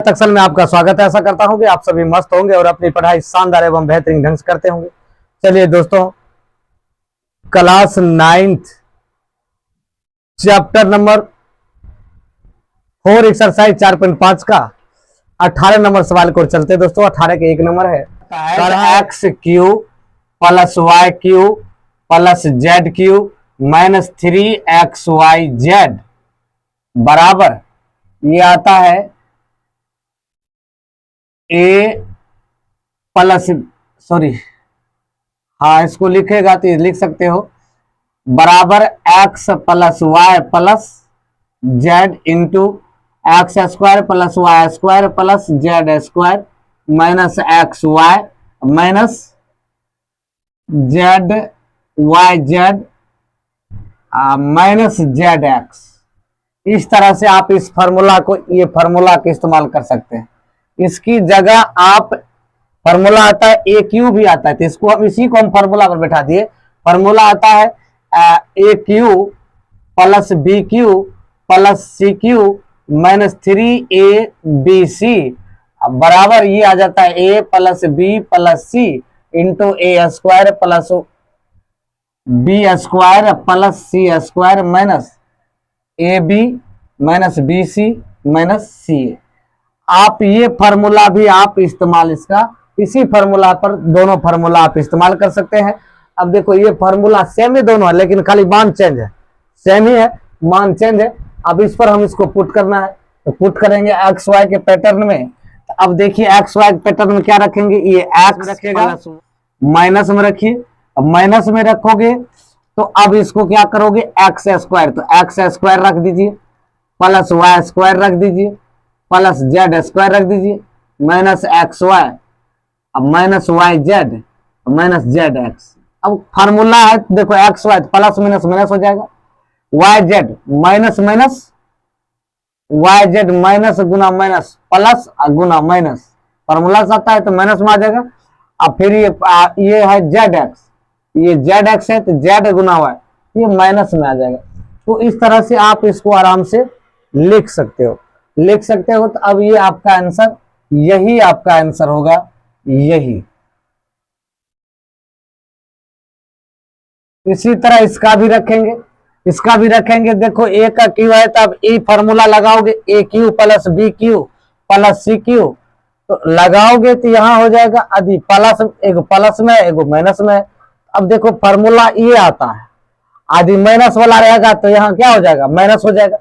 Section में आपका स्वागत है। ऐसा करता हूं कि आप सभी मस्त होंगे और अपनी पढ़ाई शानदार एवं बेहतरीन ढंग से करते होंगे। चलिए दोस्तों, class 9th chapter number 4 exercise 4.5 का 18 नंबर सवाल को चलते हैं दोस्तों। 18 के 1 नंबर है x cube plus y cube plus z cube minus 3xyz बराबर ये आता है ए प्लस इसको लिखेगा तो लिख सकते हो बराबर x plus y plus z into x square plus y square plus z square minus x y minus z y Z minus Z x. इस तरह से आप इस फार्मूला को ये फार्मूला का इस्तेमाल कर सकते हैं। इसकी जगह आप फार्मूला आता है ए क्यू भी आता है, तो इसको हम इसी को हम फार्मूला पर बैठा दिए। फार्मूला आता है A cube plus B cube plus C cube minus 3ab बराबर ये आ जाता है A plus B plus C into A square plus B square plus C square minus A B minus B C minus C. आप ये formula भी आप इस्तेमाल इसका इसी फार्मूला पर दोनों फार्मूला आप इस्तेमाल कर सकते हैं। अब देखो ये फार्मूला सेम ही दोनों है, लेकिन खाली मान चेंज है, सेम ही है, मान चेंज है। अब इस पर हम इसको पुट करना है, तो पुट करेंगे एक्स वाई के पैटर्न में। अब देखिए एक्स वाई के पैटर्न में क्या रखेंगे, ये एक्स रखेगा माइनस में रखिए। अब माइनस में रखोगे तो अब इसको क्या करोगे एक्स स्क्वायर, तो एक्स स्क्वायर रख दीजिए प्लस वाई स्क्वायर रख दीजिए प्लस जेड स्क्वायर रख दीजिए माइनस एक्स वाई अब minus Y Z minus Z X. अब फार्मूला है देखो X Y plus minus minus हो जाएगा, Y Z minus minus Y Z minus गुना माइनस प्लस गुना माइनस, फार्मूला से आता है तो माइनस में आ जाएगा। अब फिर ये है जेड एक्स, ये जेड एक्स है तो जेड गुना वाई ये माइनस में आ जाएगा। तो इस तरह से आप इसको आराम से लिख सकते हो तो अब ये आपका आंसर, यही आपका आंसर होगा, यही। इसी तरह इसका भी रखेंगे देखो ए का क्यू है तो अब ए फार्मूला लगाओगे A cube plus B cube plus C cube, तो लगाओगे तो यहां हो जाएगा आदि प्लस, एगो प्लस में एगो माइनस में। अब देखो फार्मूला ये आता है आदि माइनस वाला रहेगा तो यहाँ क्या हो जाएगा माइनस हो जाएगा,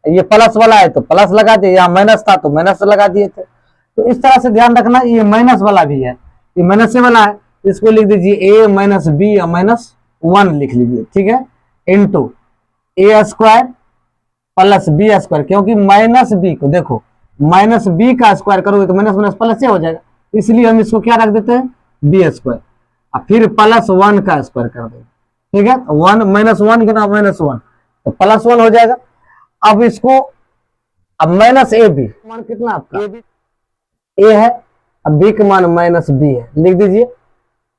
ये प्लस वाला है तो प्लस लगा दिए, यहाँ माइनस था तो माइनस लगा दिए थे। तो इस तरह से ध्यान रखना ये माइनस वाला भी है, ये माइनस से वाला है, इसको लिख दीजिए ए माइनस बी या माइनस 1 लिख लीजिए, ठीक है, into A square plus B square, क्योंकि माइनस बी को देखो माइनस बी का स्क्वायर करोगे तो माइनस माइनस प्लस से हो जाएगा, इसलिए हम इसको क्या रख देते हैं बी स्क्वायर, फिर प्लस 1 का स्क्वायर कर देंगे, ठीक है, 1 माइनस 1 गुना माइनस 1 तो प्लस 1 हो जाएगा। अब इसको अब माइनस ए बी मान कितना आपका ए है, अब बी का मान माइनस बी है, लिख दीजिए।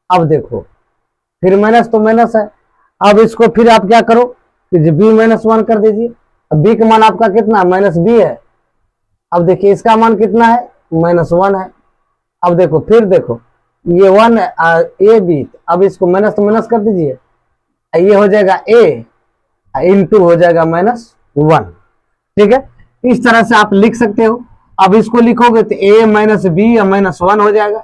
अब देखो फिर माइनस तो माइनस है, अब इसको फिर आप क्या करो बी माइनस 1 कर दीजिए। अब बी का मान आपका कितना माइनस बी है, अब देखिए इसका मान कितना है माइनस 1 है। अब देखो फिर देखो ये 1 ए बी, अब इसको माइनस तो माइनस कर दीजिए, ये हो जाएगा ए इंटू हो जाएगा माइनस 1, ठीक है। इस तरह से आप लिख सकते हो। अब इसको लिखोगे तो ए माइनस बी या माइनस 1 हो जाएगा।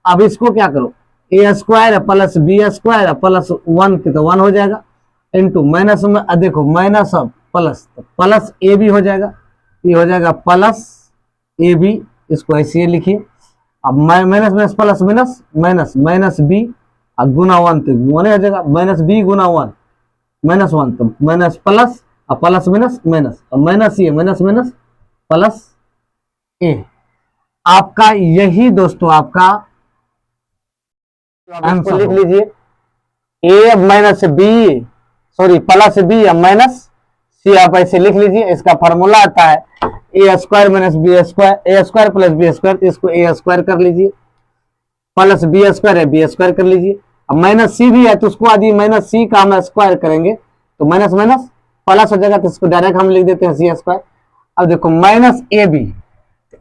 अब इसको क्या करो A square plus B square plus 1 की तो 1 हो जाएगा इंटू माइनस में देखो माइनस अब प्लस तो प्लस ए बी हो जाएगा, ये हो जाएगा प्लस ए बी, इसको ऐसे लिखिए। अब minus minus plus minus minus minus B गुना 1 तो 1 हो जाएगा, माइनस बी गुना 1 माइनस 1 तो minus plus plus minus minus minus ये माइनस माइनस प्लस ए। आपका यही दोस्तों आपका आंसर लिख लीजिए ए माइनस बी प्लस बी या माइनस सी, आप ऐसे लिख लीजिए। इसका फॉर्मूला आता है ए स्क्वायर माइनस बी स्क्वायर, ए स्क्वायर प्लस बी स्क्वायर, इसको ए स्क्वायर कर लीजिए प्लस बी स्क्वायर है बी स्क्वायर कर लीजिए। अब माइनस सी भी है तो उसको यदि माइनस सी का हम स्क्वायर करेंगे तो माइनस माइनस प्लस हो जाएगा, तो इसको डायरेक्ट हम लिख देते हैं सी स्क्वायर। अब देखो minus A b,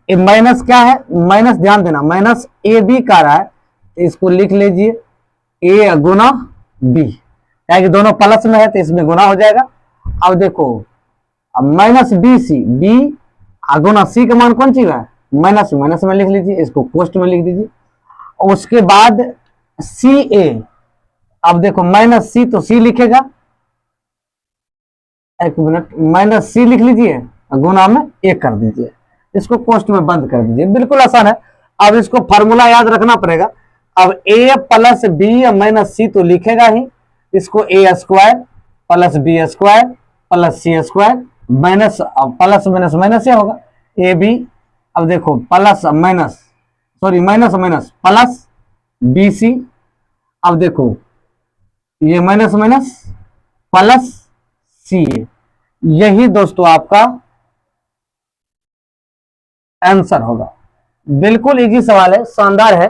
a minus क्या है, माइनस ध्यान देना, माइनस ए बी का रहा है तो इसको लिख लीजिए ए गुना बी, क्या कि दोनों प्लस में है तो इसमें गुना हो जाएगा। अब देखो अब माइनस बी सी, बी गुना सी का मान कौन सी है, माइनस माइनस में लिख लीजिए, इसको पोस्ट में लिख दीजिए। और उसके बाद सी ए, अब देखो माइनस सी तो सी लिखेगा, एक मिनट, माइनस सी लिख लीजिए गुना में एक कर दीजिए, इसको पोस्ट में बंद कर दीजिए, बिल्कुल आसान है। अब इसको फॉर्मूला याद रखना पड़ेगा। अब A plus B minus C तो लिखेगा ही, इसको A square plus B square plus C square minus, plus minus minus क्या होगा ए बी, अब देखो plus minus, sorry minus minus plus B C, अब देखो ये minus minus plus C A, यही दोस्तों आपका आंसर होगा। बिल्कुल इजी सवाल है, शानदार है।